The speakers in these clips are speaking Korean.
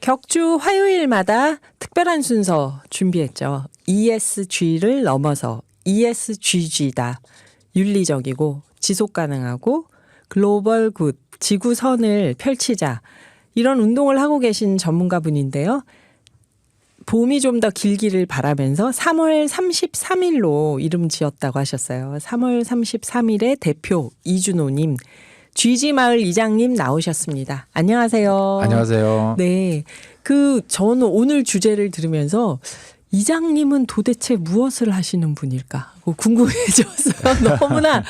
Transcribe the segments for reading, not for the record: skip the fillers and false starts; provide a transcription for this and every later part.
격주 화요일마다 특별한 순서 준비했죠. ESG를 넘어서 ESGG다. 윤리적이고 지속 가능하고 글로벌 굿, 지구선을 펼치자. 이런 운동을 하고 계신 전문가분인데요. 봄이 좀 더 길기를 바라면서 3월 33일로 이름 지었다고 하셨어요. 3월 33일의 대표 이준호님, GG마을 이장님 나오셨습니다. 안녕하세요. 안녕하세요. 네. 저는 오늘 주제를 들으면서 이장님은 도대체 무엇을 하시는 분일까 궁금해졌어요. 너무나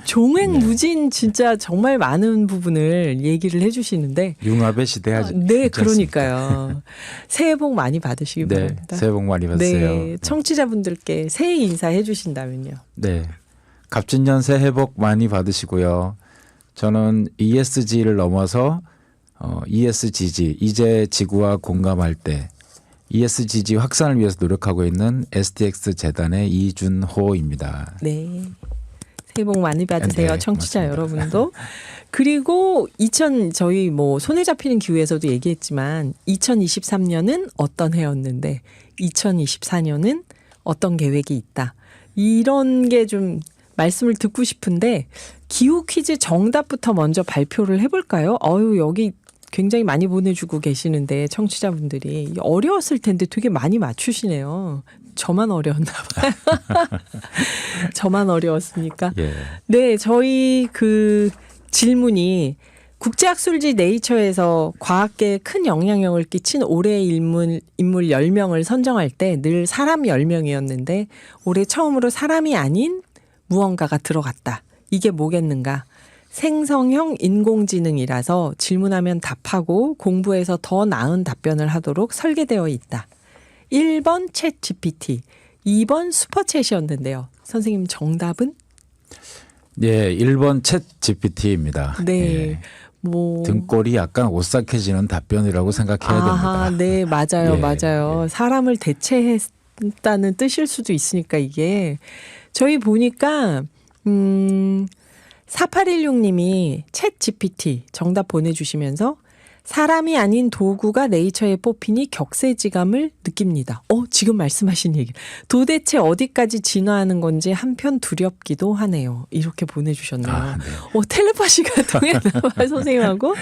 종횡무진 진짜 정말 많은 부분을 얘기를 해 주시는데. 융합의 시대 네, 그러니까요. 새해 복 많이 받으시기 네, 바랍니다. 새해 복 많이 받으세요. 네, 청취자분들께 새해 인사해 주신다면요. 네, 갑진년 새해 복 많이 받으시고요. 저는 ESG를 넘어서 ESGG, 이제 지구와 공감할 때 ESGG 확산을 위해서 노력하고 있는 STX 재단의 이준호입니다. 네. 새해 복 많이 받으세요. 네, 청취자 맞습니다. 여러분도. 그리고 저희 손에 잡히는 기후에서도 얘기했지만 2023년은 어떤 해였는데 2024년은 어떤 계획이 있다. 이런 게 좀 말씀을 듣고 싶은데 기후 퀴즈 정답부터 먼저 발표를 해볼까요? 여기 굉장히 많이 보내주고 계시는데 청취자분들이 어려웠을 텐데 되게 많이 맞추시네요. 저만 어려웠나 봐요. 저만 어려웠습니까? 예. 네, 저희 질문이 국제학술지 네이처에서 과학계에 큰 영향력을 끼친 올해의 인물 10명을 선정할 때 늘 사람 10명이었는데 올해 처음으로 사람이 아닌 무언가가 들어갔다. 이게 뭐겠는가? 생성형 인공지능이라서 질문하면 답하고 공부해서 더 나은 답변을 하도록 설계되어 있다. 1번 챗 GPT, 2번 슈퍼챗이었는데요. 선생님 정답은? 예, 1번 챗 GPT입니다. 네. 예. 등골이 약간 오싹해지는 답변이라고 생각해야 됩니다. 네, 맞아요. 예, 맞아요. 예. 사람을 대체했다는 뜻일 수도 있으니까 이게. 저희 보니까 4816님이 챗 GPT 정답 보내주시면서 사람이 아닌 도구가 네이처에 뽑히니 격세지감을 느낍니다. 지금 말씀하신 얘기. 도대체 어디까지 진화하는 건지 한편 두렵기도 하네요. 이렇게 보내주셨네요. 네. 텔레파시가 통했나 봐요, 선생님하고.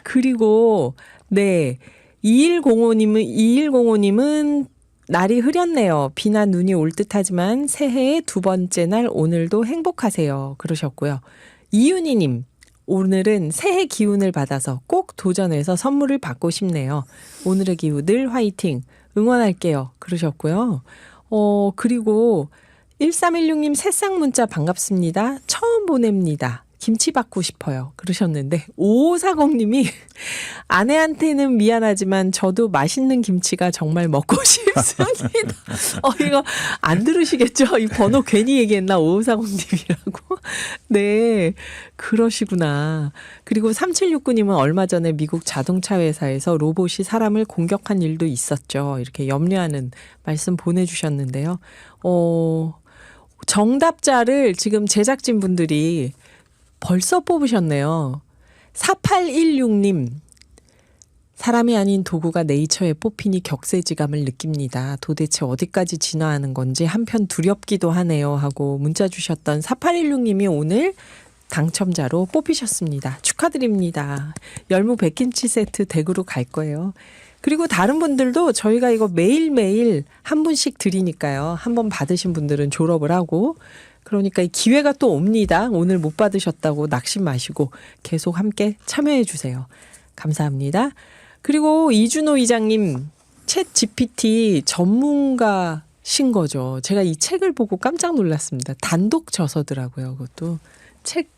그리고 네, 2105님은 날이 흐렸네요. 비나 눈이 올 듯하지만 새해의 두 번째 날 오늘도 행복하세요. 그러셨고요. 이윤희님, 오늘은 새해 기운을 받아서 꼭 도전해서 선물을 받고 싶네요. 오늘의 기후 늘 화이팅, 응원할게요. 그러셨고요. 그리고 1316님 새싹 문자 반갑습니다. 처음 보냅니다. 김치 받고 싶어요. 그러셨는데 5540님이 아내한테는 미안하지만 저도 맛있는 김치가 정말 먹고 싶습니다. 이거 안 들으시겠죠? 이 번호 괜히 얘기했나? 5540님이라고. 네, 그러시구나. 그리고 3769님은 얼마 전에 미국 자동차 회사에서 로봇이 사람을 공격한 일도 있었죠. 이렇게 염려하는 말씀 보내주셨는데요. 정답자를 지금 제작진분들이 벌써 뽑으셨네요. 4816님. 사람이 아닌 도구가 네이처에 뽑히니 격세지감을 느낍니다. 도대체 어디까지 진화하는 건지 한편 두렵기도 하네요 하고 문자 주셨던 4816님이 오늘 당첨자로 뽑히셨습니다. 축하드립니다. 열무 백김치 세트 댁으로 갈 거예요. 그리고 다른 분들도 저희가 이거 매일매일 한 분씩 드리니까요. 한 번 받으신 분들은 졸업을 하고 그러니까 이 기회가 또 옵니다. 오늘 못 받으셨다고 낙심 마시고 계속 함께 참여해 주세요. 감사합니다. 그리고 이준호 이장님, 챗 GPT 전문가신 거죠. 제가 이 책을 보고 깜짝 놀랐습니다. 단독 저서더라고요. 그것도 책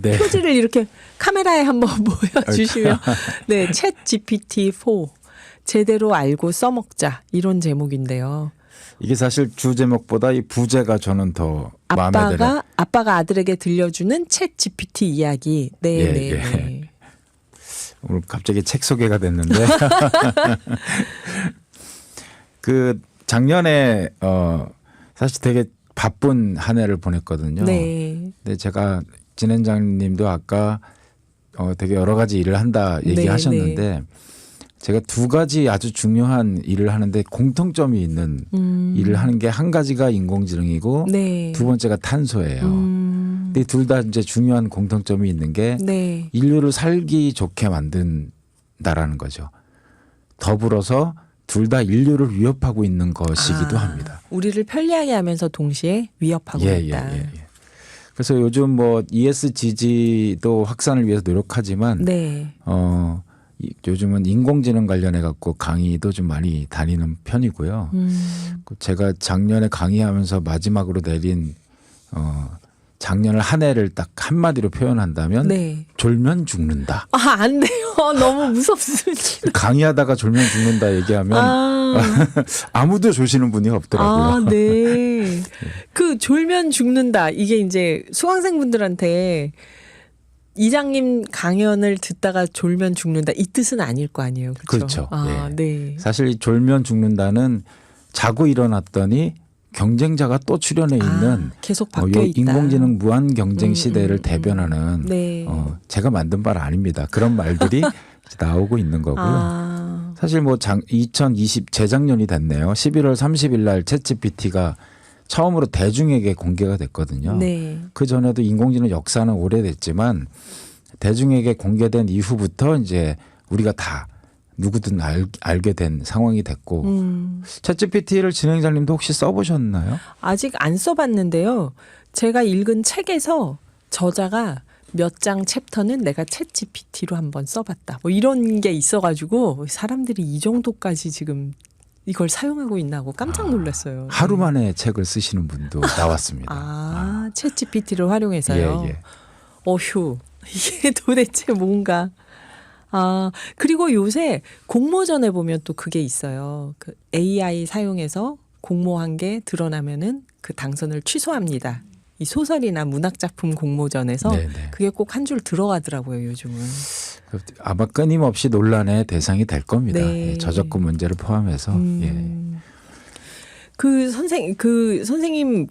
네. 표지를 이렇게 카메라에 한번 보여주시면 네, 챗 GPT-4 제대로 알고 써먹자 이런 제목인데요. 이게 사실 주 제목보다 이 부제가 저는 더 마음에 들어요. 아빠가 아들에게 들려주는 챗 GPT 이야기. 네, 예, 네. 예. 네. 오늘 갑자기 책 소개가 됐는데 작년에 사실 되게 바쁜 한 해를 보냈거든요. 네. 근데 제가 진행자님도 아까 되게 여러 가지 일을 한다 얘기하셨는데 네. 제가 두 가지 아주 중요한 일을 하는데 공통점이 있는 일을 하는 게 한 가지가 인공지능이고 네. 두 번째가 탄소예요. 근데 둘 다 이제 중요한 공통점이 있는 게 네. 인류를 살기 좋게 만든다라는 거죠. 더불어서 둘 다 인류를 위협하고 있는 것이기도 합니다. 우리를 편리하게 하면서 동시에 위협하고 있다. 그래서 요즘 뭐 ESG도 확산을 위해서 노력하지만 네. 요즘은 인공지능 관련해 갖고 강의도 좀 많이 다니는 편이고요. 제가 작년에 강의하면서 마지막으로 내린 작년을 한 해를 딱 한마디로 표현한다면 네. 졸면 죽는다. 안 돼요. 너무 무섭습니다. 강의하다가 졸면 죽는다 얘기하면 아무도 조시는 분이 없더라고요. 네. 그 졸면 죽는다. 이게 이제 수강생분들한테 이장님 강연을 듣다가 졸면 죽는다. 이 뜻은 아닐 거 아니에요. 그렇죠. 그렇죠. 네. 사실 이 졸면 죽는다는 자고 일어났더니 경쟁자가 또 출현해 있는 계속 바뀌어 있다. 인공지능 무한 경쟁 시대를 대변하는 네. 제가 만든 말 아닙니다. 그런 말들이 나오고 있는 거고요. 사실 뭐 2020 재작년이 됐네요. 11월 30일 날 챗GPT가 처음으로 대중에게 공개가 됐거든요. 네. 그 전에도 인공지능 역사는 오래됐지만 대중에게 공개된 이후부터 이제 우리가 다 누구든 알게 된 상황이 됐고 챗GPT를 진행자님도 혹시 써보셨나요? 아직 안 써봤는데요. 제가 읽은 책에서 저자가 몇 장 챕터는 내가 챗GPT로 한번 써봤다. 뭐 이런 게 있어가지고 사람들이 이 정도까지 지금 이걸 사용하고 있나고 깜짝 놀랐어요. 하루 만에 책을 쓰시는 분도 나왔습니다. 챗GPT를 활용해서요. 예. 어휴, 이게 도대체 뭔가. 그리고 요새 공모전에 보면 또 그게 있어요. 그 AI 사용해서 공모한 게 드러나면은 그 당선을 취소합니다. 이 소설이나 문학작품 공모전에서 네네. 그게 꼭 한 줄 들어가더라고요, 요즘은. 아마 끊임없이 논란의 대상이 될 겁니다. 네. 저작권 문제를 포함해서. 그 선생님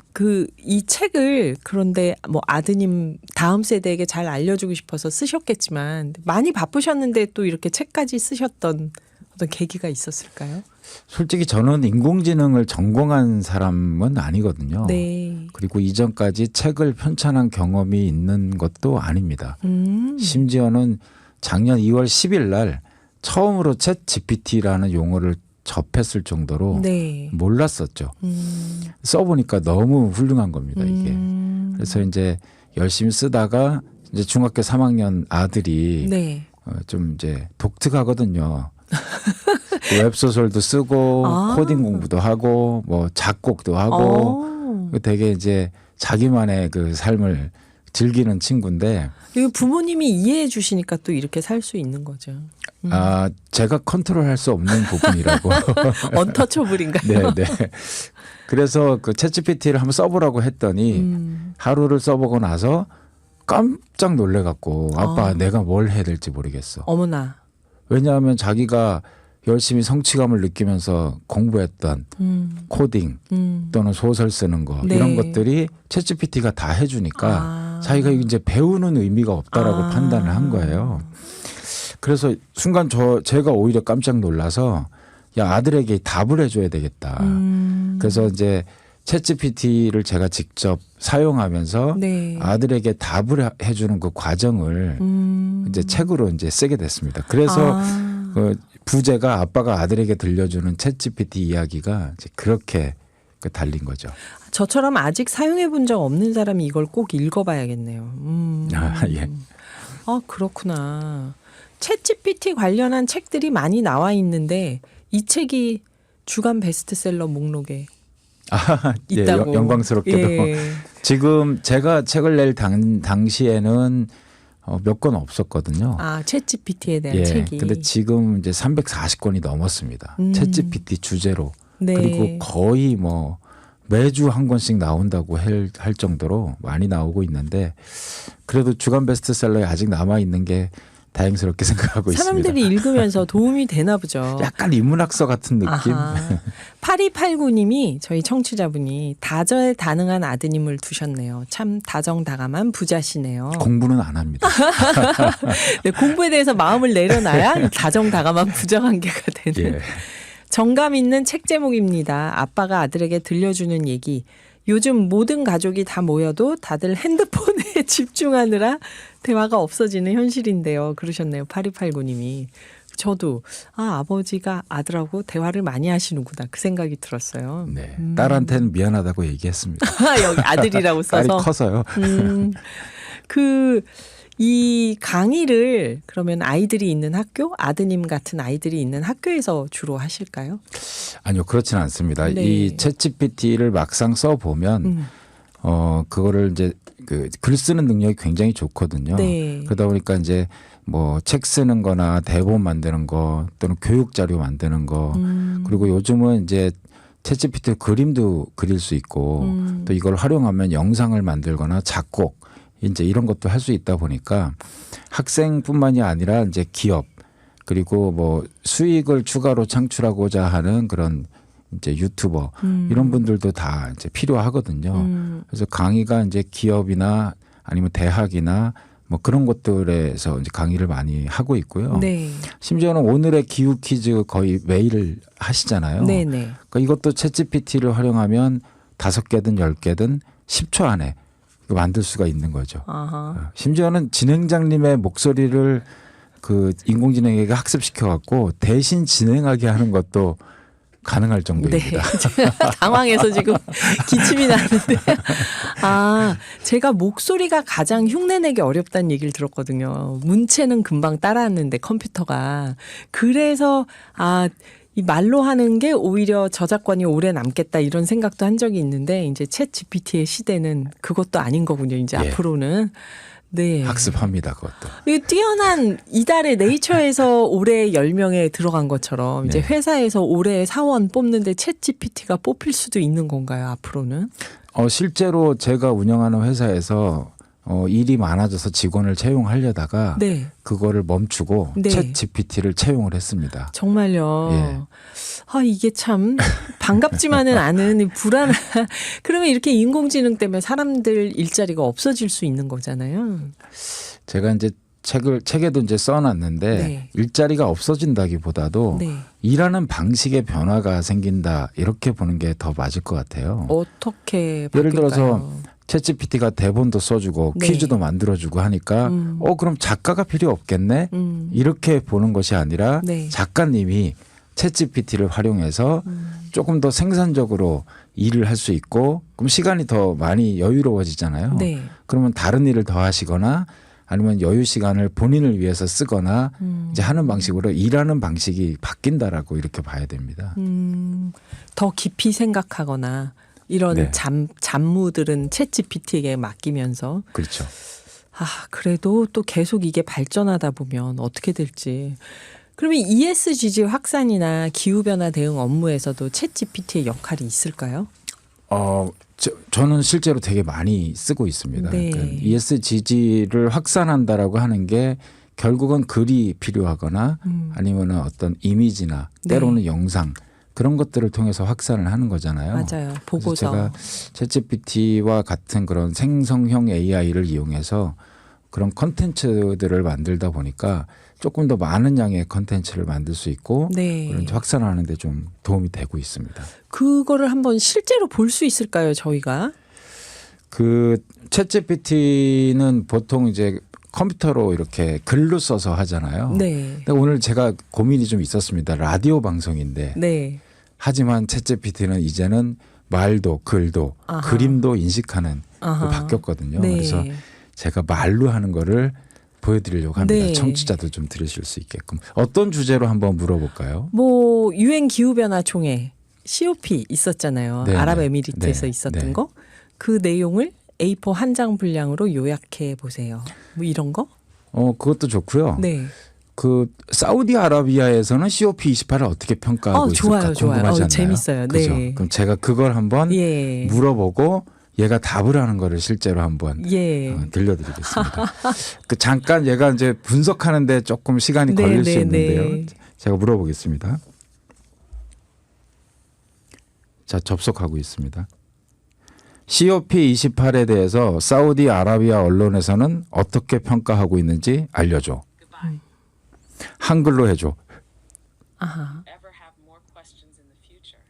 이 책을 그런데 뭐 아드님 다음 세대에게 잘 알려주고 싶어서 쓰셨겠지만 많이 바쁘셨는데 또 이렇게 책까지 쓰셨던 어떤 계기가 있었을까요? 솔직히 저는 인공지능을 전공한 사람은 아니거든요. 네. 그리고 이전까지 책을 편찬한 경험이 있는 것도 아닙니다. 심지어는 작년 2월 10일 날 처음으로 챗 GPT라는 용어를 접했을 정도로 네. 몰랐었죠. 써보니까 너무 훌륭한 겁니다, 이게. 그래서 이제 열심히 쓰다가 이제 중학교 3학년 아들이 네. 좀 이제 독특하거든요. 웹소설도 쓰고 코딩 공부도 하고 뭐 작곡도 하고 되게 이제 자기만의 그 삶을 즐기는 친구인데 이거 부모님이 이해해 주시니까 또 이렇게 살 수 있는 거죠. 제가 컨트롤할 수 없는 부분이라고. 언터처블인가요? 네. 그래서 그 챗GPT를 한번 써보라고 했더니 하루를 써보고 나서 깜짝 놀래갖고 아빠 내가 뭘 해야 될지 모르겠어. 어머나. 왜냐하면 자기가 열심히 성취감을 느끼면서 공부했던 코딩 또는 소설 쓰는 거 네. 이런 것들이 챗GPT가 다 해주니까 자기가 이제 배우는 의미가 없다라고 판단을 한 거예요. 그래서 순간 제가 오히려 깜짝 놀라서 야 아들에게 답을 해줘야 되겠다. 그래서 이제 챗GPT를 제가 직접 사용하면서 네. 아들에게 답을 해주는 그 과정을 이제 책으로 이제 쓰게 됐습니다. 그래서 그 부제가 아빠가 아들에게 들려주는 챗GPT 이야기가 이제 그렇게 달린 거죠. 저처럼 아직 사용해 본 적 없는 사람이 이걸 꼭 읽어봐야겠네요. 예. 그렇구나. 챗GPT 관련한 책들이 많이 나와 있는데 이 책이 주간 베스트셀러 목록에 있다고. 예, 영광스럽게도 지금 제가 책을 낼 당시에는 몇 권 없었거든요. 챗GPT에 대한 책이. 근데 지금 이제 340권이 넘었습니다. 챗GPT 주제로. 네. 그리고 거의 뭐 매주 한 권씩 나온다고 할 정도로 많이 나오고 있는데 그래도 주간 베스트셀러에 아직 남아 있는 게 다행스럽게 생각하고 사람들이 있습니다. 읽으면서 도움이 되나 보죠. 약간 인문학서 같은 느낌. 8289님이 저희 청취자분이 다재다능한 아드님을 두셨네요. 참 다정다감한 부자시네요. 공부는 안 합니다. 네, 공부에 대해서 마음을 내려놔야 다정다감한 부자 관계가 되는 예. 정감 있는 책 제목입니다. 아빠가 아들에게 들려주는 얘기. 요즘 모든 가족이 다 모여도 다들 핸드폰에 집중하느라 대화가 없어지는 현실인데요. 그러셨네요. 8289님이. 저도 아버지가 아들하고 대화를 많이 하시는구나 그 생각이 들었어요. 네. 딸한테는 미안하다고 얘기했습니다. 여기 아들이라고 딸이 써서. 커서요. 이 강의를 그러면 아이들이 있는 학교, 아드님 같은 아이들이 있는 학교에서 주로 하실까요? 아니요, 그렇지는 않습니다. 네. 이 챗GPT를 막상 써 보면 그거를 이제 그 글 쓰는 능력이 굉장히 좋거든요. 네. 그러다 보니까 이제 뭐 책 쓰는 거나 대본 만드는 거 또는 교육 자료 만드는 거 그리고 요즘은 이제 챗GPT 그림도 그릴 수 있고 또 이걸 활용하면 영상을 만들거나 작곡 이제 이런 것도 할 수 있다 보니까 학생뿐만이 아니라 이제 기업 그리고 뭐 수익을 추가로 창출하고자 하는 그런 이제 유튜버 이런 분들도 다 이제 필요하거든요. 그래서 강의가 이제 기업이나 아니면 대학이나 뭐 그런 곳들에서 이제 강의를 많이 하고 있고요. 네. 심지어는 오늘의 기후 퀴즈 거의 매일 하시잖아요. 네네. 그러니까 이것도 챗GPT를 활용하면 5개든 10개든 10초 안에 만들 수가 있는 거죠. 아하. 심지어는 진행자님의 목소리를 그 인공지능에게 학습시켜 갖고 대신 진행하게 하는 것도 가능할 네. 정도입니다. 당황해서 지금 기침이 나는데. 제가 목소리가 가장 흉내내기 어렵다는 얘기를 들었거든요. 문체는 금방 따라하는데 컴퓨터가. 그래서 이 말로 하는 게 오히려 저작권이 오래 남겠다 이런 생각도 한 적이 있는데 이제 챗 GPT의 시대는 그것도 아닌 거군요. 이제 예. 앞으로는. 네. 학습합니다. 그것도. 이 뛰어난 이달의 네이처에서 올해 10명에 들어간 것처럼 이제 네. 회사에서 올해 사원 뽑는데 챗 GPT가 뽑힐 수도 있는 건가요? 앞으로는? 실제로 제가 운영하는 회사에서 일이 많아져서 직원을 채용하려다가 네. 그거를 멈추고 네. 챗 GPT를 채용을 했습니다. 정말요. 예. 이게 참 반갑지만은 않은 불안한. 그러면 이렇게 인공지능 때문에 사람들 일자리가 없어질 수 있는 거잖아요. 제가 이제 책에도 이제 써놨는데 네. 일자리가 없어진다기보다도 네. 일하는 방식의 변화가 생긴다 이렇게 보는 게 더 맞을 것 같아요. 어떻게 바뀔까요? 예를 들어서 챗GPT가 대본도 써주고 네. 퀴즈도 만들어주고 하니까 그럼 작가가 필요 없겠네 이렇게 보는 것이 아니라 네. 작가님이 챗GPT를 활용해서 조금 더 생산적으로 일을 할 수 있고 그럼 시간이 더 많이 여유로워지잖아요. 네. 그러면 다른 일을 더 하시거나 아니면 여유 시간을 본인을 위해서 쓰거나 이제 하는 방식으로 일하는 방식이 바뀐다라고 이렇게 봐야 됩니다. 더 깊이 생각하거나 이런 네. 잡무들은 챗 GPT에게 맡기면서 그렇죠. 그래도 또 계속 이게 발전하다 보면 어떻게 될지. 그러면 ESG 확산이나 기후변화 대응 업무에서도 챗 GPT의 역할이 있을까요? 저는 실제로 되게 많이 쓰고 있습니다. 네. 그러니까 ESG를 확산한다라고 하는 게 결국은 글이 필요하거나 아니면은 어떤 이미지나 네. 때로는 영상 그런 것들을 통해서 확산을 하는 거잖아요. 맞아요. 그래서 보고서. 제가 챗GPT와 같은 그런 생성형 AI를 이용해서 그런 컨텐츠들을 만들다 보니까 조금 더 많은 양의 컨텐츠를 만들 수 있고 네. 그런 확산하는 데 좀 도움이 되고 있습니다. 그거를 한번 실제로 볼 수 있을까요, 저희가? 그 챗GPT는 보통 이제 컴퓨터로 이렇게 글로 써서 하잖아요. 네. 근데 오늘 제가 고민이 좀 있었습니다. 라디오 방송인데 네. 하지만 챗GPT는 이제는 말도 글도 아하. 그림도 인식하는 아하. 바뀌었거든요. 네. 그래서 제가 말로 하는 거를 보여드리려고 합니다. 네. 청취자도 좀 들으실 수 있게끔. 어떤 주제로 한번 물어볼까요? 뭐 유엔 기후변화 총회 COP 있었잖아요. 네, 아랍에미리트에서 네, 있었던 네. 거. 그 내용을 A4 한 장 분량으로 요약해 보세요. 뭐 이런 거? 그것도 좋고요. 네. 그 사우디아라비아에서는 COP28을 어떻게 평가하고 있을까 좋아요, 좋아요. 궁금하지 않나요? 재밌어요. 그죠? 네. 그럼 제가 그걸 한번 예. 물어보고 얘가 답을 하는 거를 실제로 한번 예. 들려드리겠습니다. 그 잠깐 얘가 이제 분석하는데 조금 시간이 걸릴 수 있는데요. 제가 물어보겠습니다. 자, 접속하고 있습니다. COP28에 대해서 사우디아라비아 언론에서는 어떻게 평가하고 있는지 알려줘. 한글로 해줘. 아하. Ever have more questions in the future?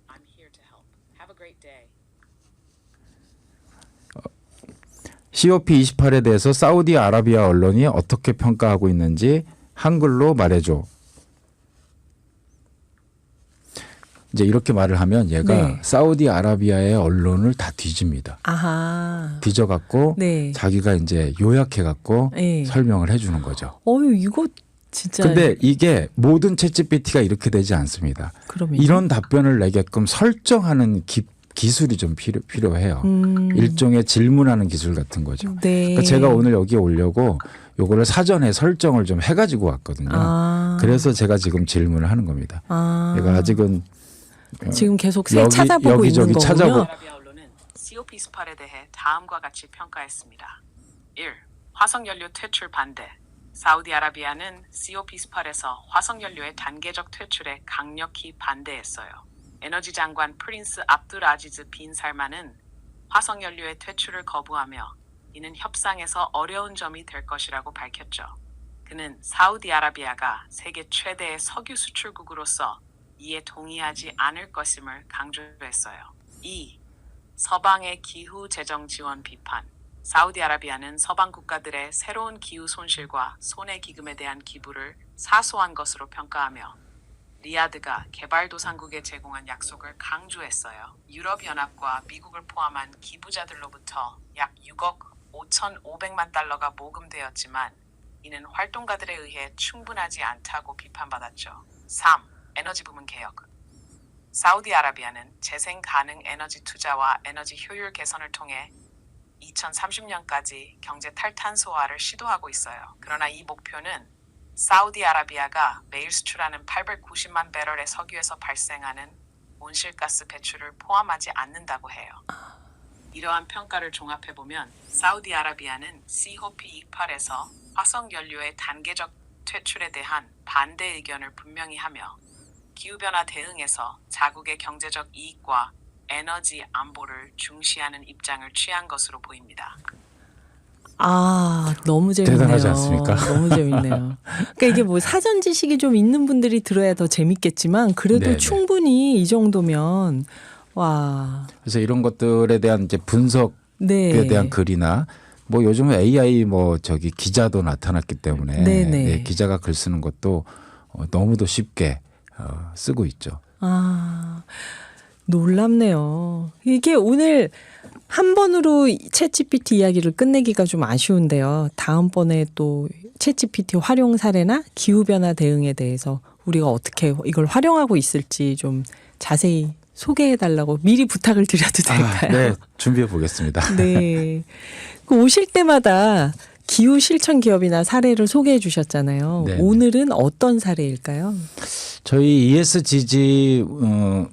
I'm here to help. Have a great day. COP28에 대해서 사우디아라비아 언론이 어떻게 평가하고 있는지 한글로 말해줘. 이제 이렇게 말을 하면 얘가 네. 사우디아라비아의 언론을 다 뒤집니다. 아하. 뒤져갖고 네. 자기가 이제 요약해갖고 네. 설명을 해주는 거죠. 어유 이거 진짜. 근데 이게 모든 챗GPT가 이렇게 되지 않습니다. 그러면 이런 답변을 내게끔 설정하는 기술이 좀 필요해요. 일종의 질문하는 기술 같은 거죠. 네. 그러니까 제가 오늘 여기에 오려고 요거를 사전에 설정을 좀 해가지고 왔거든요. 그래서 제가 지금 질문을 하는 겁니다. 얘가 아직은 지금 계속 찾아보고 여기저기 있는 거군요. 사우디아라비아 언론은 COP28에 대해 다음과 같이 평가했습니다. 1. 화석연료 퇴출 반대. 사우디아라비아는 COP28에서 화석연료의 단계적 퇴출에 강력히 반대했어요. 에너지 장관 프린스 압둘 아지즈 빈 살만은 화석연료의 퇴출을 거부하며 이는 협상에서 어려운 점이 될 것이라고 밝혔죠. 그는 사우디아라비아가 세계 최대의 석유 수출국으로서 이에 동의하지 않을 것임을 강조했어요. 2. 서방의 기후 재정 지원 비판. 사우디아라비아는 서방 국가들의 새로운 기후 손실과 손해 기금에 대한 기부를 사소한 것으로 평가하며 리야드가 개발도상국에 제공한 약속을 강조했어요. 유럽연합과 미국을 포함한 기부자들로부터 약 6억 5,500만 달러가 모금되었지만 이는 활동가들에 의해 충분하지 않다고 비판받았죠. 3. 에너지 부문 개혁. 사우디아라비아는 재생 가능 에너지 투자와 에너지 효율 개선을 통해 2030년까지 경제 탈탄소화를 시도하고 있어요. 그러나 이 목표는 사우디아라비아가 매일 수출하는 890만 배럴의 석유에서 발생하는 온실가스 배출을 포함하지 않는다고 해요. 이러한 평가를 종합해보면 사우디아라비아는 COP28에서 화석연료의 단계적 퇴출에 대한 반대 의견을 분명히 하며 기후변화 대응에서 자국의 경제적 이익과 에너지 안보를 중시하는 입장을 취한 것으로 보입니다. 아, 너무 재밌네요. 대단하지 않습니까? 너무 재밌네요. 그러니까 이게 뭐 사전 지식이 좀 있는 분들이 들어야 더 재밌겠지만 그래도 네네. 충분히 이 정도면 와. 그래서 이런 것들에 대한 이제 분석에 네. 대한 글이나 뭐 요즘은 AI 뭐 저기 기자도 나타났기 때문에 네네. 네, 기자가 글 쓰는 것도 너무도 쉽게 쓰고 있죠. 아, 놀랍네요. 이게 오늘 한 번으로 챗GPT 이야기를 끝내기가 좀 아쉬운데요. 다음번에 또 챗GPT 활용 사례나 기후변화 대응에 대해서 우리가 어떻게 이걸 활용하고 있을지 좀 자세히 소개해달라고 미리 부탁을 드려도 될까요? 네, 준비해 보겠습니다. 네. 그 오실 때마다 기후 실천 기업이나 사례를 소개해 주셨잖아요. 네네. 오늘은 어떤 사례일까요? 저희 ESGG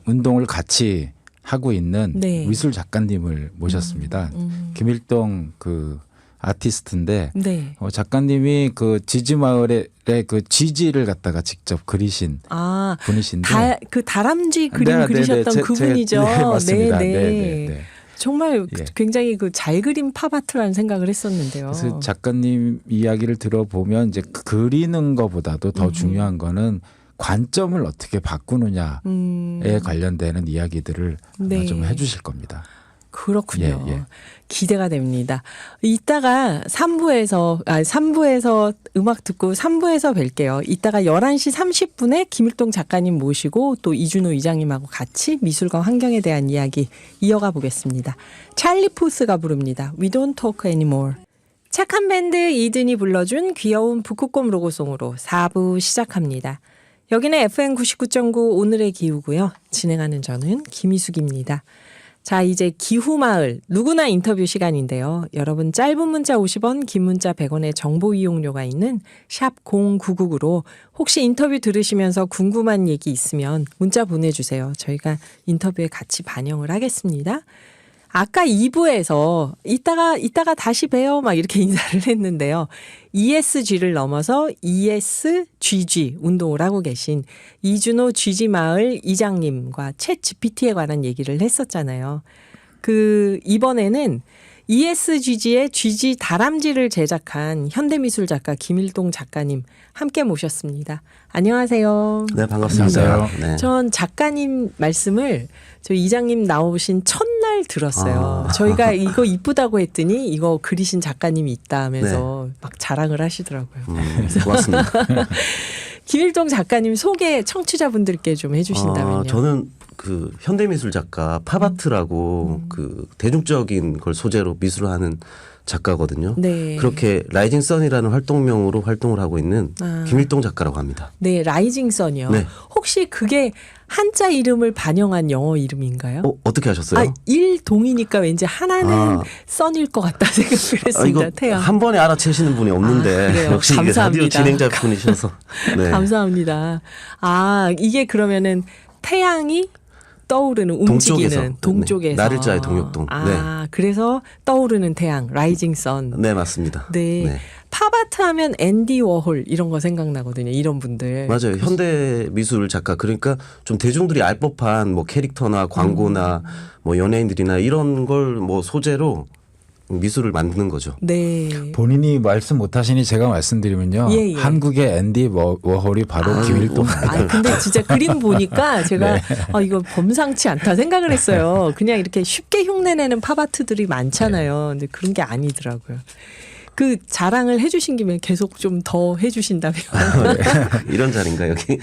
운동을 같이 하고 있는 네. 미술 작가님을 모셨습니다. 김일동 그 아티스트인데 네. 작가님이 그 지지 마을의 그 지지를 갖다가 직접 그리신 아, 분이신데 그 다람쥐 그림 네, 네, 그리셨던 네, 그분이죠. 네, 맞습니다. 네, 네, 네. 네, 네. 정말 예. 굉장히 그 잘 그린 팝아트라는 생각을 했었는데요. 그래서 작가님 이야기를 들어보면 이제 그리는 것보다도 더 중요한 거는 관점을 어떻게 바꾸느냐에 관련되는 이야기들을 아마 네. 좀 해주실 겁니다. 그렇군요. 예, 예. 기대가 됩니다. 이따가 3부에서 음악 듣고 3부에서 뵐게요. 이따가 11시 30분에 김일동 작가님 모시고 또 이준호 이장님하고 같이 미술과 환경에 대한 이야기 이어가 보겠습니다. 찰리 포스가 부릅니다. We don't talk anymore. 착한 밴드 이든이 불러준 귀여운 북극곰 로고송으로 4부 시작합니다. 여기는 FM 99.9 오늘의 기후고요. 진행하는 저는 김희숙입니다. 자, 이제 기후마을 누구나 인터뷰 시간인데요. 여러분 짧은 문자 50원, 긴 문자 100원의 정보 이용료가 있는 샵 0999로 혹시 인터뷰 들으시면서 궁금한 얘기 있으면 문자 보내주세요. 저희가 인터뷰에 같이 반영을 하겠습니다. 아까 2부에서 이따가 다시 봬요 막 이렇게 인사를 했는데요. ESG를 넘어서 ESGG 운동을 하고 계신 이준호 GG마을 이장님과 챗 GPT에 관한 얘기를 했었잖아요. 이번에는 ESGG의 GG 다람쥐를 제작한 현대미술 작가 김일동 작가님 함께 모셨습니다. 안녕하세요. 네, 반갑습니다. 안녕하세요. 네. 전 작가님 말씀을 저희 이장님 나오신 첫날 들었어요. 저희가 이거 이쁘다고 했더니 이거 그리신 작가님이 있다 하면서 막 자랑을 하시더라고요. 고맙습니다. 김일동 작가님 소개 청취자분들께 좀 해주신다면요. 저는 그 현대미술 작가 팝아트라고 그 대중적인 걸 소재로 미술을 하는 작가거든요. 네. 그렇게 라이징 선이라는 활동명으로 활동을 하고 있는 김일동 작가라고 합니다. 네, 라이징 선이요. 네. 혹시 그게 한자 이름을 반영한 영어 이름인가요? 어떻게 하셨어요? 일동이니까 왠지 하나는 선일 것 같다 생각을 했습니다. 이거 태양. 한 번에 알아채시는 분이 없는데 그래요? 역시 이게 감사합니다. 라디오 진행자분이셔서 네. 감사합니다. 이게 그러면은 태양이 떠오르는 움직이는 동쪽에서 나를자의 동역동. 그래서 떠오르는 태양, 라이징 선. 네, 맞습니다. 네. 팝아트 하면 앤디 워홀 이런 거 생각나거든요. 이런 분들. 맞아요. 현대 미술 작가 그러니까 좀 대중들이 알 법한 뭐 캐릭터나 광고나 뭐 연예인들이나 이런 걸 뭐 소재로 미술을 만드는 거죠. 네. 본인이 말씀 못하시니 제가 말씀드리면요. 예. 한국의 앤디 워홀이 바로 김일동. 근데 진짜 그림 보니까 제가 네. 이거 범상치 않다 생각을 했어요. 그냥 이렇게 쉽게 흉내내는 팝아트들이 많잖아요. 근데 그런 게 아니더라고요. 그 자랑을 해주신 김에 계속 좀 더 해주신다면. 이런 자리인가 여기?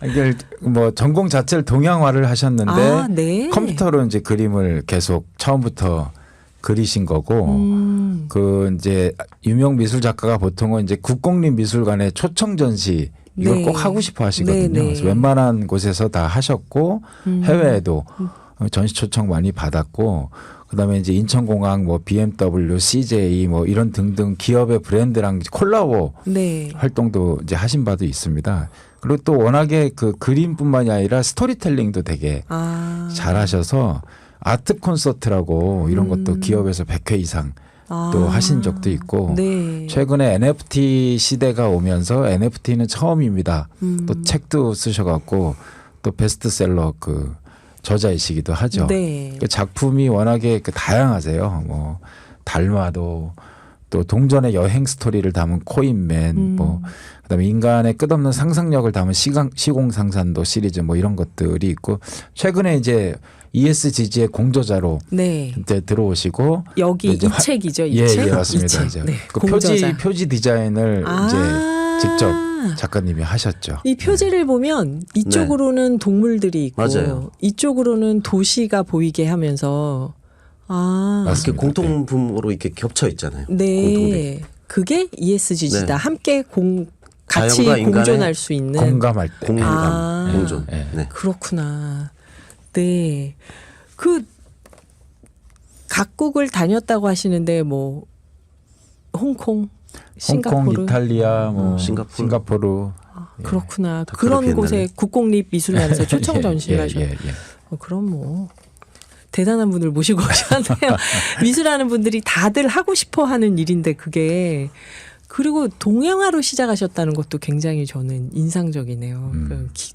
이게 뭐 전공 자체를 동양화를 하셨는데 네. 컴퓨터로 이제 그림을 계속 처음부터 그리신 거고 그 이제 유명 미술 작가가 보통은 이제 국공립미술관의 초청 전시 이걸 네. 꼭 하고 싶어 하시거든요. 네. 그래서 웬만한 곳에서 다 하셨고 해외에도 전시 초청 많이 받았고 그다음에 이제 인천공항 뭐 BMW, CJ 뭐 이런 등등 기업의 브랜드랑 콜라보 네. 활동도 이제 하신 바도 있습니다. 그리고 또 워낙에 그 그림뿐만이 아니라 스토리텔링도 되게 잘하셔서 아트 콘서트라고 이런 것도 기업에서 100회 이상 또 하신 적도 있고 네. 최근에 NFT 시대가 오면서 NFT는 처음입니다. 또 책도 쓰셔갖고 또 베스트셀러 그 저자이시기도 하죠. 네. 그 작품이 워낙에 그 다양하세요. 뭐 달마도 또 동전의 여행 스토리를 담은 코인맨 뭐 그다음에 인간의 끝없는 상상력을 담은 시공상산도 시리즈 뭐 이런 것들이 있고 최근에 이제 ESGG의 공저자로 네. 이제 들어오시고 여기 이제 이 책이죠. 이 예, 책. 예, 맞습니다. 이 책. 이제 네. 그 공저자. 표지 디자인을 이제 직접 작가님이 하셨죠. 이 표지를 보면 이쪽으로는 동물들이 있고 맞아요. 이쪽으로는 도시가 보이게 하면서 이렇게 맞습니다. 공통품으로 이렇게 겹쳐 있잖아요. 네. 공통된. 그게 ESGG다. 네. 함께 같이 자연과 인간의 공존할 수 있는. 공감할 때. 공감, 공존. 네. 네. 그렇구나. 네. 각국을 다녔다고 하시는데 뭐 홍콩, 싱가포르. 홍콩, 이탈리아, 뭐 싱가포르. 그렇구나. 다 그런 그렇게 곳에 옛날에. 국공립미술관에서 초청 전시를 하셨. 예. 그럼 뭐 대단한 분을 모시고 오셨네요. 미술하는 분들이 다들 하고 싶어 하는 일인데 그게 그리고 동양화로 시작하셨다는 것도 굉장히 저는 인상적이네요.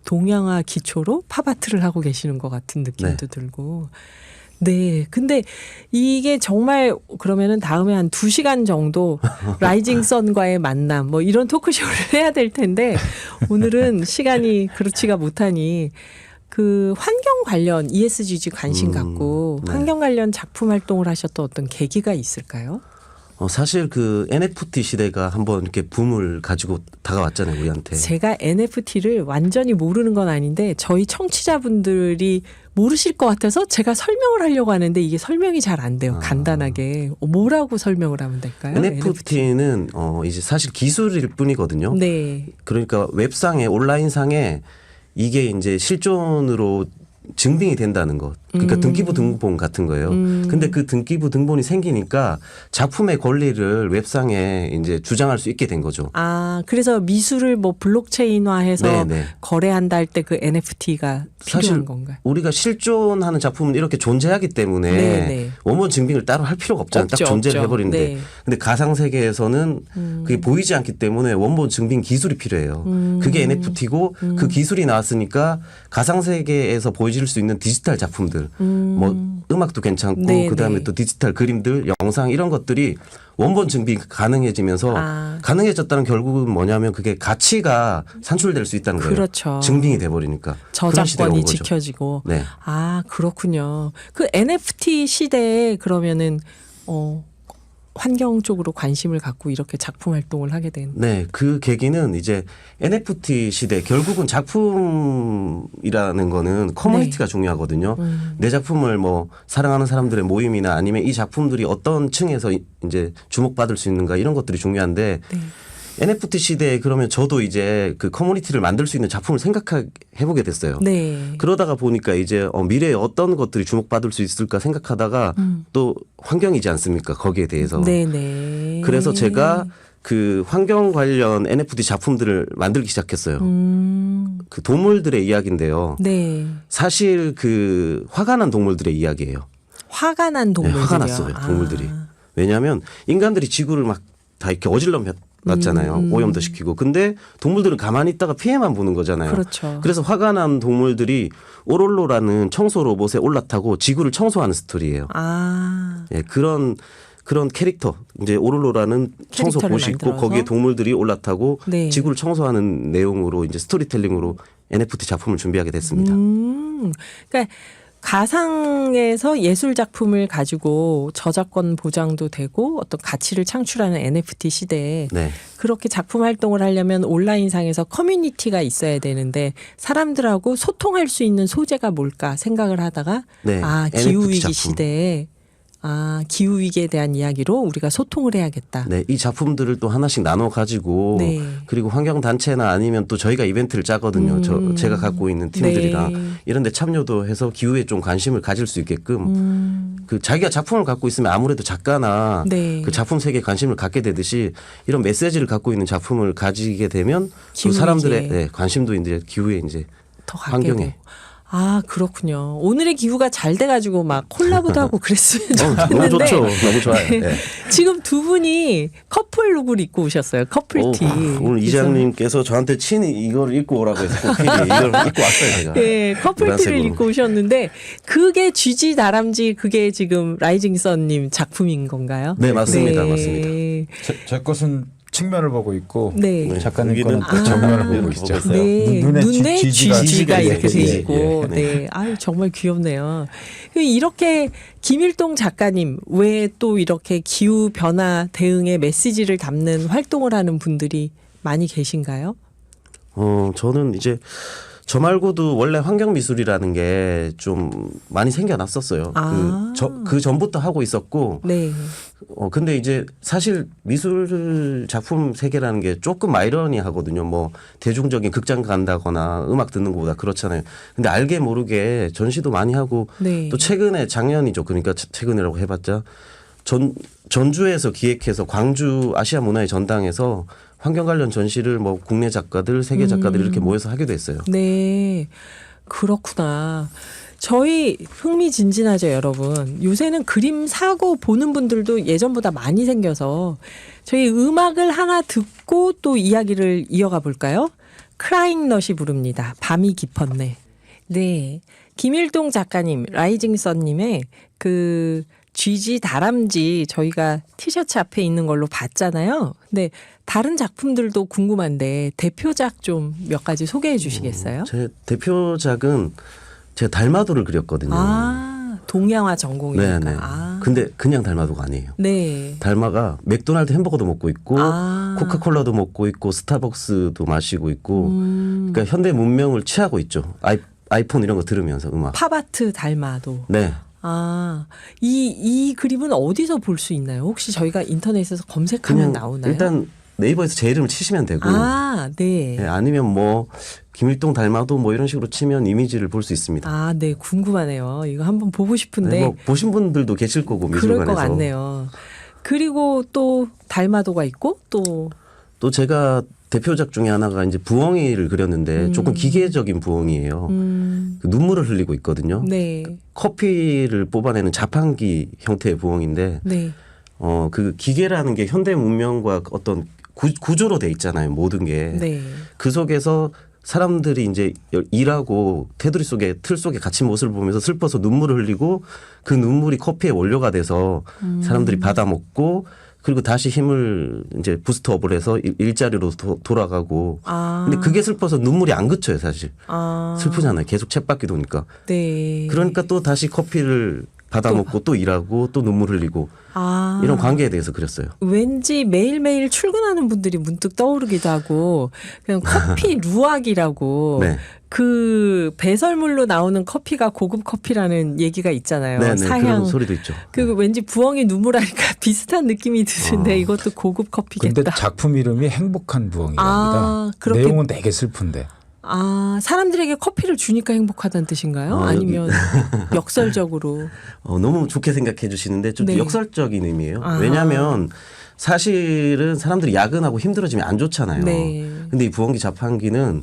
동양화 기초로 팝아트를 하고 계시는 것 같은 느낌도 들고. 네. 근데 이게 정말 그러면은 다음에 한 2시간 정도 라이징 선과의 만남 뭐 이런 토크쇼를 해야 될 텐데 오늘은 시간이 그렇지가 못하니 그 환경 관련 ESGG 관심 갖고 네. 환경 관련 작품 활동을 하셨던 어떤 계기가 있을까요? 사실 그 NFT 시대가 한번 이렇게 붐을 가지고 다가왔잖아요, 우리한테. 제가 NFT를 완전히 모르는 건 아닌데 저희 청취자분들이 모르실 것 같아서 제가 설명을 하려고 하는데 이게 설명이 잘 안 돼요. 간단하게. 뭐라고 설명을 하면 될까요? NFT는 이제 사실 기술일 뿐이거든요. 네. 그러니까 웹상에 온라인상에 이게 이제 실존으로 증빙이 된다는 것. 그러니까 등기부 등본 같은 거예요. 근데 그 등기부 등본이 생기니까 작품의 권리를 웹상에 이제 주장할 수 있게 된 거죠. 아, 그래서 미술을 뭐 블록체인화해서 네. 거래한다 할 때 그 NFT가 사실 필요한 건가요? 우리가 실존하는 작품은 이렇게 존재하기 때문에 네. 원본 증빙을 따로 할 필요가 없잖아요. 딱 없죠, 존재를 없죠. 해버리는데. 네. 근데 가상 세계에서는 그게 보이지 않기 때문에 원본 증빙 기술이 필요해요. 그게 NFT고 그 기술이 나왔으니까 가상 세계에서 보여질 수 있는 디지털 작품들, 뭐 음악도 괜찮고 네, 그다음에 네. 또 디지털 그림들, 영상 이런 것들이 원본 증빙 가능해지면서 아. 가능해졌다는 결국은 뭐냐면 그게 가치가 산출될 수 있다는 거예요. 그렇죠. 증빙이 돼버리니까. 그런 시대가 온 저작권이 거죠. 지켜지고. 네. 아, 그렇군요. 그 NFT 시대에 그러면은 환경 쪽으로 관심을 갖고 이렇게 작품 활동을 하게 된. 네, 그 계기는 이제 NFT 시대 결국은 작품이라는 거는 커뮤니티가 중요하거든요. 내 작품을 뭐 사랑하는 사람들의 모임이나 아니면 이 작품들이 어떤 층에서 이제 주목받을 수 있는가 이런 것들이 중요한데 네. NFT 시대에 그러면 저도 이제 그 커뮤니티를 만들 수 있는 작품을 생각해 보게 됐어요. 네. 그러다가 보니까 이제 미래에 어떤 것들이 주목받을 수 있을까 생각하다가 또 환경이지 않습니까? 거기에 대해서. 네네. 그래서 제가 그 환경 관련 NFT 작품들을 만들기 시작했어요. 그 동물들의 이야기인데요. 네. 사실 그 화가 난 동물들의 이야기예요. 화가 난 네, 동물들이요. 화가 났어요. 동물들이. 왜냐하면 인간들이 지구를 막 다 이렇게 어질러 놨잖아요. 오염도 시키고. 근데 동물들은 가만히 있다가 피해만 보는 거잖아요. 그렇죠. 그래서 화가 난 동물들이 오롤로라는 청소 로봇에 올라타고 지구를 청소하는 스토리예요. 아. 예, 그런 캐릭터 이제 오롤로라는 청소 캐릭터를 보시 있고 만들어서? 거기에 동물들이 올라타고 네. 지구를 청소하는 내용으로 이제 스토리텔링으로 NFT 작품을 준비하게 됐습니다. 그러니까 가상에서 예술 작품을 가지고 저작권 보장도 되고 어떤 가치를 창출하는 NFT 시대에 네. 그렇게 작품 활동을 하려면 온라인상에서 커뮤니티가 있어야 되는데 사람들하고 소통할 수 있는 소재가 뭘까 생각을 하다가 네, 아, NFT 기후위기 작품. 시대에 아, 기후위기에 대한 이야기로 우리가 소통을 해야겠다. 네, 이 작품들을 또 하나씩 나눠 가지고 네. 그리고 환경 단체나 아니면 또 저희가 이벤트를 짜거든요. 제가 갖고 있는 팀들이랑 네. 이런 데 참여도 해서 기후에 좀 관심을 가질 수 있게끔 그 자기가 작품을 갖고 있으면 아무래도 작가나 네. 그 작품 세계에 관심을 갖게 되듯이 이런 메시지를 갖고 있는 작품을 가지게 되면 또 기후위기에. 사람들의 네, 관심도 이제 기후에 이제 더 갖게 환경에. 되고. 아, 그렇군요. 오늘의 기후가 잘 돼가지고 막 콜라보도 하고 그랬으면 너무 좋겠는데 좋죠. 너무 좋아요. 네. 지금 두 분이 커플룩을 입고 오셨어요. 커플티. 오늘 이장님께서 저한테 친히 이걸 입고 오라고 해서 꼭 이걸 입고 왔어요, 제가. 예, 커플티를 노란색으로. 입고 오셨는데 그게 쥐지 다람쥐 그게 지금 라이징 선님 작품인 건가요? 네, 맞습니다. 맞습니다. 제 것은 측면을 보고 있고 네. 작가님 여기는 거는 또 정면을 보고 이렇게 있죠. 보고 있어요. 네, 눈에 눈에 쥐지가 쥐가 이렇게 돼 예, 있고, 예, 네, 아유 정말 귀엽네요. 이렇게 김일동 작가님 외에 또 이렇게 기후 변화 대응의 메시지를 담는 활동을 하는 분들이 많이 계신가요? 저는 이제 저 말고도 원래 환경 미술이라는 게 좀 많이 생겨났었어요. 아. 그 전부터 하고 있었고, 네, 근데 이제 사실 미술 작품 세계라는 게 조금 아이러니하거든요. 뭐 대중적인 극장 간다거나 음악 듣는 것보다 그렇잖아요. 근데 알게 모르게 전시도 많이 하고 네. 또 최근에 작년이죠. 그러니까 최근이라고 해봤자 전주에서 기획해서 광주 아시아 문화의 전당에서 환경 관련 전시를 뭐 국내 작가들, 세계 작가들 이렇게 모여서 하기도 했어요. 네, 그렇구나. 저희 흥미진진하죠, 여러분. 요새는 그림 사고 보는 분들도 예전보다 많이 생겨서 저희 음악을 하나 듣고 또 이야기를 이어가 볼까요? 크라잉넛이 부릅니다. 밤이 깊었네. 네. 김일동 작가님, 라이징 선님의 그 쥐지 다람쥐 저희가 티셔츠 앞에 있는 걸로 봤잖아요. 근데 다른 작품들도 궁금한데 대표작 좀 몇 가지 소개해 주시겠어요? 제 대표작은 제가 달마도를 그렸거든요. 아, 동양화 전공이니까. 네네. 아. 근데 그냥 달마도가 아니에요. 네. 달마가 맥도날드 햄버거도 먹고 있고 아. 코카콜라도 먹고 있고 스타벅스도 마시고 있고 그러니까 현대 문명을 취하고 있죠. 아이폰 이런 거 들으면서 음악. 팝아트 달마도. 네. 아, 이 그림은 어디서 볼 수 있나요? 혹시 저희가 인터넷에서 검색하면 그냥 나오나요? 일단 네이버에서 제 이름을 치시면 되고 아, 네. 네, 아니면 뭐 김일동 닮아도 뭐 이런 식으로 치면 이미지를 볼 수 있습니다. 아, 네, 궁금하네요. 이거 한번 보고 싶은데. 네, 뭐 보신 분들도 계실 거고 그럴 미술관에서. 것 같네요. 그리고 또 달마도가 있고 또 제가 대표작 중에 하나가 이제 부엉이를 그렸는데 조금 기계적인 부엉이에요. 그 눈물을 흘리고 있거든요. 네, 커피를 뽑아내는 자판기 형태의 부엉인데 네, 그 기계라는 게 현대 문명과 어떤 구조로 돼 있잖아요. 모든 게. 네. 그 속에서 사람들이 이제 일하고 테두리 속에 틀 속에 갇힌 모습을 보면서 슬퍼서 눈물을 흘리고 그 눈물이 커피의 원료가 돼서 사람들이 받아 먹고 그리고 다시 힘을 이제 부스트업을 해서 일자리로 돌아가고. 아, 근데 그게 슬퍼서 눈물이 안 그쳐요, 사실. 아, 슬프잖아요. 계속 쳇바퀴 도니까. 네. 그러니까 또 다시 커피를 받아 먹고 또 일하고 또 눈물 흘리고 아, 이런 관계에 대해서 그렸어요. 왠지 매일매일 출근하는 분들이 문득 떠오르기도 하고 그냥 커피 루악이라고 네. 그 배설물로 나오는 커피가 고급 커피라는 얘기가 있잖아요. 네, 네. 사향. 그런 소리도 있죠. 그 왠지 부엉이 눈물 하니까 비슷한 느낌이 드는데 이것도 고급 커피겠다. 근데 작품 이름이 행복한 부엉이랍니다. 아, 그렇게- 내용은 되게 슬픈데. 아, 사람들에게 커피를 주니까 행복하다는 뜻인가요? 아니면 역설적으로. 너무 좋게 생각해 주시는데 좀 네. 역설적인 의미예요. 아하. 왜냐하면 사실은 사람들이 야근하고 힘들어지면 안 좋잖아요. 네. 근데 이 부엉이 자판기는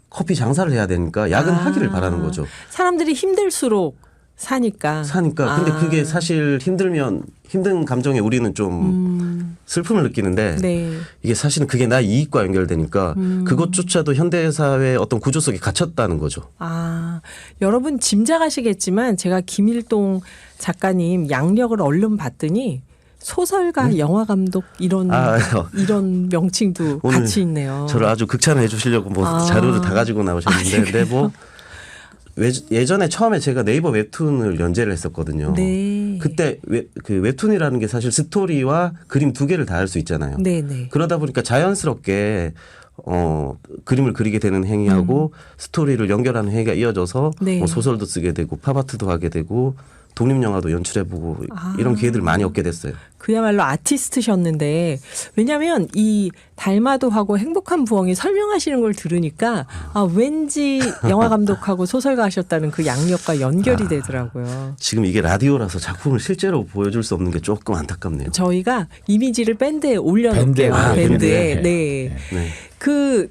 커피 장사를 해야 되니까 야근하기를 바라는 거죠. 사람들이 힘들수록 사니까. 사니까. 근데 아. 그게 사실 힘들면 힘든 감정에 우리는 좀 슬픔을 느끼는데 네. 이게 사실은 그게 나의 이익과 연결되니까 그것조차도 현대사회의 어떤 구조 속에 갇혔다는 거죠. 아, 여러분 짐작하시겠지만 제가 김일동 작가님 양력을 얼른 봤더니 소설가, 영화 감독 이런 이런 명칭도 오늘 같이 있네요. 저를 아주 극찬해 주시려고 뭐 아. 자료를 다 가지고 나오셨는데 근데 뭐 예전에 처음에 제가 네이버 웹툰을 연재를 했었거든요. 네. 그때 그 웹툰이라는 게 사실 스토리와 그림 두 개를 다 할 수 있잖아요. 네, 네. 그러다 보니까 자연스럽게 그림을 그리게 되는 행위하고 스토리를 연결하는 행위가 이어져서 네. 뭐 소설도 쓰게 되고 팝아트도 하게 되고 독립영화도 연출해보고 이런 기회들을 많이 얻게 됐어요. 그야말로 아티스트셨는데 왜냐하면 이 달마도하고 행복한 부엉이 설명하시는 걸 들으니까 왠지 영화 감독하고 소설가 하셨다는 그 양력과 연결이 되더라고요. 지금 이게 라디오라서 작품을 실제로 보여줄 수 없는 게 조금 안타깝네요. 저희가 이미지를 밴드에 올려놓을게요. 밴드에. 밴드에. 밴드에. 네. 네.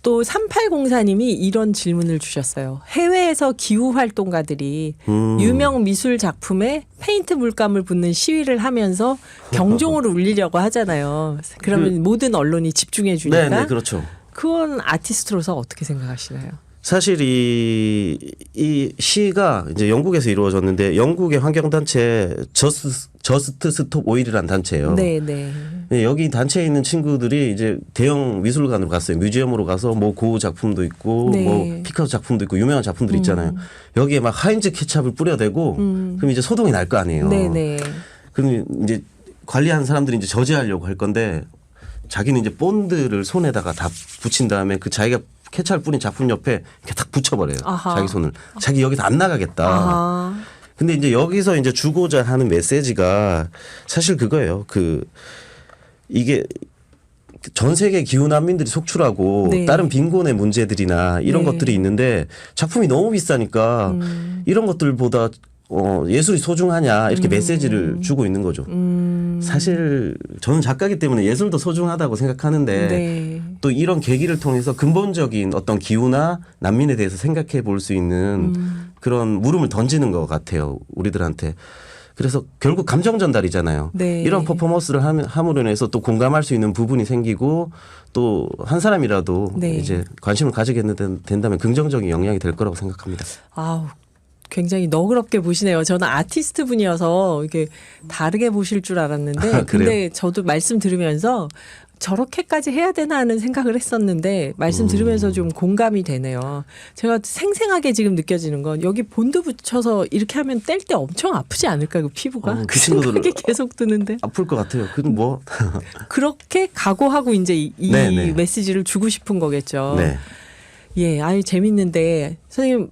또 3804님이 이런 질문을 주셨어요. 해외에서 기후 활동가들이 유명 미술 작품에 페인트 물감을 붓는 시위를 하면서 경종을 울리려고 하잖아요. 그러면 모든 언론이 집중해 주니까. 네, 그렇죠. 그건 아티스트로서 어떻게 생각하시나요? 사실 이 시가 이제 영국에서 이루어졌는데 영국의 환경단체 저스트 스톱 오일이라는 단체예요. 네, 네. 네, 여기 단체에 있는 친구들이 이제 대형 미술관으로 갔어요. 뮤지엄으로 가서 뭐 고흐 작품도 있고 네. 뭐 피카소 작품도 있고 유명한 작품들 있잖아요. 여기에 막 하인즈 케찹을 뿌려대고 그럼 이제 소동이 날 거 아니에요. 네, 네. 그럼 이제 관리하는 사람들이 이제 저지하려고 할 건데 자기는 이제 본드를 손에다가 다 붙인 다음에 그 자기가 케찹을 뿌린 작품 옆에 이렇게 딱 붙여버려요. 아하. 자기 손을. 자기 여기서 안 나가겠다. 아, 근데 이제 여기서 이제 주고자 하는 메시지가 사실 그거예요. 이게 전 세계 기후 난민들이 속출하고 네. 다른 빈곤의 문제들이나 이런 네. 것들이 있는데 작품이 너무 비싸니까 이런 것들보다 예술이 소중하냐 이렇게 메시지를 주고 있는 거죠. 사실 저는 작가이기 때문에 예술도 소중하다고 생각하는데 네. 또 이런 계기를 통해서 근본적인 어떤 기후나 난민에 대해서 생각해 볼 수 있는 그런 물음을 던지는 것 같아요. 우리들한테. 그래서 결국 감정 전달이잖아요. 네. 이런 퍼포먼스를 함으로 인해서 또 공감할 수 있는 부분이 생기고 또 한 사람이라도 네. 이제 관심을 가지게 된다면 긍정적인 영향이 될 거라고 생각합니다. 아우. 굉장히 너그럽게 보시네요. 저는 아티스트 분이어서 이게 다르게 보실 줄 알았는데 그래요? 근데 저도 말씀 들으면서 저렇게까지 해야 되나 하는 생각을 했었는데 말씀 들으면서 좀 공감이 되네요. 제가 생생하게 지금 느껴지는 건 여기 본드 붙여서 이렇게 하면 뗄 때 엄청 아프지 않을까 그 피부가? 그 친구들 생각이 계속 드는데 아플 것 같아요. 그건 뭐 그렇게 각오하고 이제 이 네. 메시지를 주고 싶은 거겠죠. 네. 예, 아유 재밌는데 선생님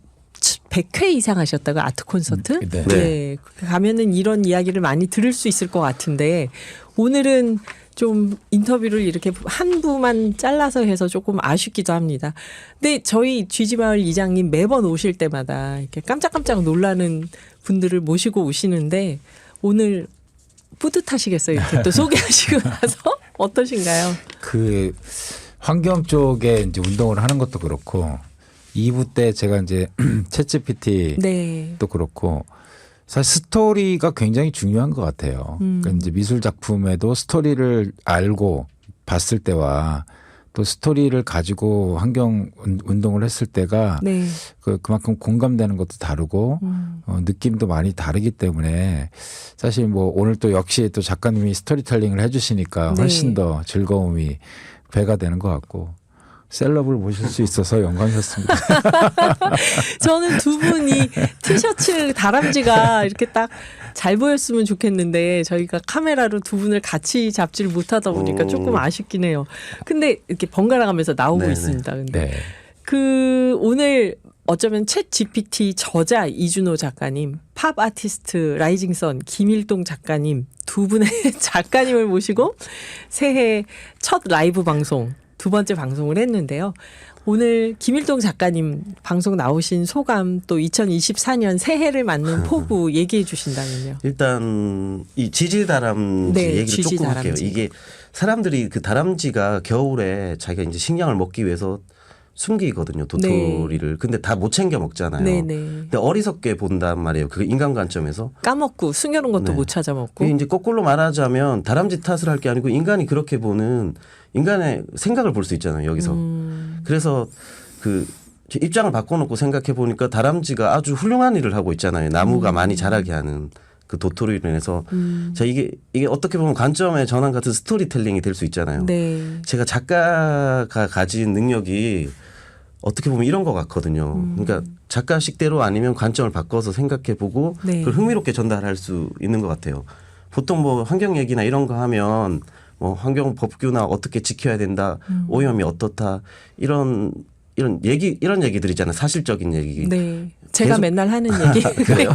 100회 이상 하셨다고 아트 콘서트? 네. 네. 가면은 이런 이야기를 많이 들을 수 있을 것 같은데 오늘은 좀 인터뷰를 이렇게 한 부만 잘라서 해서 조금 아쉽기도 합니다. 근데 저희 쥐지마을 이장님 매번 오실 때마다 이렇게 깜짝깜짝 놀라는 분들을 모시고 오시는데 오늘 뿌듯하시겠어요. 이렇게 또 소개하시고 나서 어떠신가요? 그 환경 쪽에 이제 운동을 하는 것도 그렇고 2부 때 제가 이제 챗GPT도 네. 그렇고 사실 스토리가 굉장히 중요한 것 같아요. 그러니까 이제 미술 작품에도 스토리를 알고 봤을 때와 또 스토리를 가지고 환경 운동을 했을 때가 네. 그만큼 공감되는 것도 다르고 느낌도 많이 다르기 때문에 사실 뭐 오늘 또 역시 또 작가님이 스토리텔링을 해주시니까 훨씬 네. 더 즐거움이 배가 되는 것 같고 셀럽을 모실 수 있어서 영광이었습니다. 저는 두 분이 티셔츠 다람쥐가 이렇게 딱 잘 보였으면 좋겠는데 저희가 카메라로 두 분을 같이 잡지를 못하다 보니까 조금 아쉽긴 해요. 근데 이렇게 번갈아 가면서 나오고 네네. 있습니다. 근데 네. 그 오늘 어쩌면 챗 GPT 저자 이준호 작가님, 팝 아티스트 라이징선 김일동 작가님 두 분의 작가님을 모시고 새해 첫 라이브 방송 두 번째 방송을 했는데요. 오늘 김일동 작가님 방송 나오신 소감 또 2024년 새해를 맞는 포부 얘기해 주신다면요. 일단 이 지지다람쥐 네, 얘기를 조금 지지다람쥐. 할게요. 이게 사람들이 그 다람쥐가 겨울에 자기가 이제 식량을 먹기 위해서 숨기거든요. 도토리를. 근데 다 못 챙겨 먹잖아요. 네네. 근데 어리석게 본단 말이에요. 그 인간 관점에서. 까먹고 숨겨놓은 것도 네. 못 찾아 먹고. 그게 이제 거꾸로 말하자면 다람쥐 탓을 할 게 아니고 인간이 그렇게 보는 인간의 생각을 볼 수 있잖아요. 여기서. 그래서 그 입장을 바꿔놓고 생각해 보니까 다람쥐가 아주 훌륭한 일을 하고 있잖아요. 나무가 많이 자라게 하는 그 도토리로 인해서. 자, 이게 어떻게 보면 관점의 전환 같은 스토리텔링이 될 수 있잖아요. 네. 제가 작가가 가진 능력이 어떻게 보면 이런 것 같거든요. 그러니까 작가식대로 아니면 관점을 바꿔서 생각해 보고 네. 그걸 흥미롭게 전달할 수 있는 것 같아요. 보통 뭐 환경 얘기나 이런 거 하면 뭐 환경 법규나 어떻게 지켜야 된다, 오염이 어떻다 이런 얘기들 있잖아요. 사실적인 얘기. 네. 제가 계속- 맨날 하는 얘기. 그래요?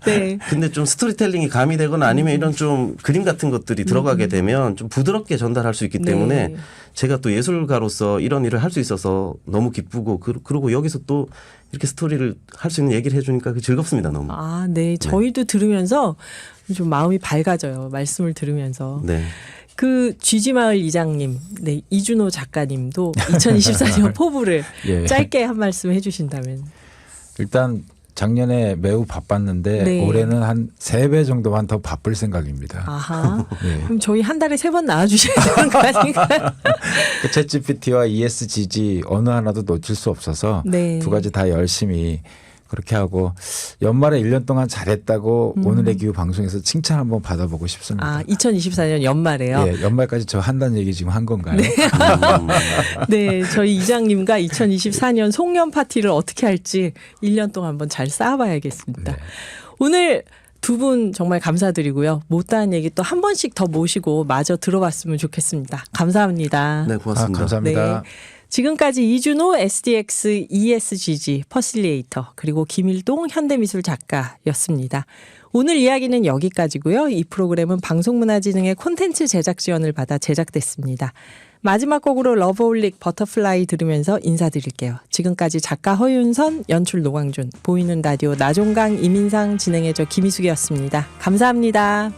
네. 근데 좀 스토리텔링이 가미되거나 아니면 이런 좀 그림 같은 것들이 들어가게 되면 좀 부드럽게 전달할 수 있기 때문에 네. 제가 또 예술가로서 이런 일을 할 수 있어서 너무 기쁘고 그리고 여기서 또 이렇게 스토리를 할 수 있는 얘기를 해주니까 즐겁습니다. 너무. 아, 네. 저희도 들으면서 좀 마음이 밝아져요. 말씀을 들으면서. 네. 그 쥐지마을 이장님, 네, 이준호 작가님도 2024년 포부를 예. 짧게 한 말씀 해주신다면. 일단 작년에 매우 바빴는데 네. 올해는 한 3배 정도만 더 바쁠 생각입니다. 아하. 예. 그럼 저희 한 달에 3번 나와주셔야 되는 거 아닌가요? 그 챗GPT와 ESGG 어느 하나도 놓칠 수 없어서 네. 두 가지 다 열심히 그렇게 하고 연말에 1년 동안 잘했다고 오늘의 기후 방송에서 칭찬 한번 받아보고 싶습니다. 아, 2024년 연말에요. 예, 연말까지 저 한다는 얘기 지금 한 건가요? 네, 저희 이장님과 2024년 송년 파티를 어떻게 할지 1년 동안 한번 잘 쌓아봐야겠습니다. 네. 오늘 두 분 정말 감사드리고요. 못다한 얘기 또 한 번씩 더 모시고 마저 들어봤으면 좋겠습니다. 감사합니다. 네, 고맙습니다. 감사합니다. 네. 지금까지 이준호 SDX ESGG 퍼실리에이터 그리고 김일동 현대미술 작가였습니다. 오늘 이야기는 여기까지고요. 이 프로그램은 방송문화진흥의 콘텐츠 제작 지원을 받아 제작됐습니다. 마지막 곡으로 러브홀릭 버터플라이 들으면서 인사드릴게요. 지금까지 작가 허윤선, 연출 노광준, 보이는 라디오 나종강, 이민상 진행해줘 김희숙이었습니다. 감사합니다.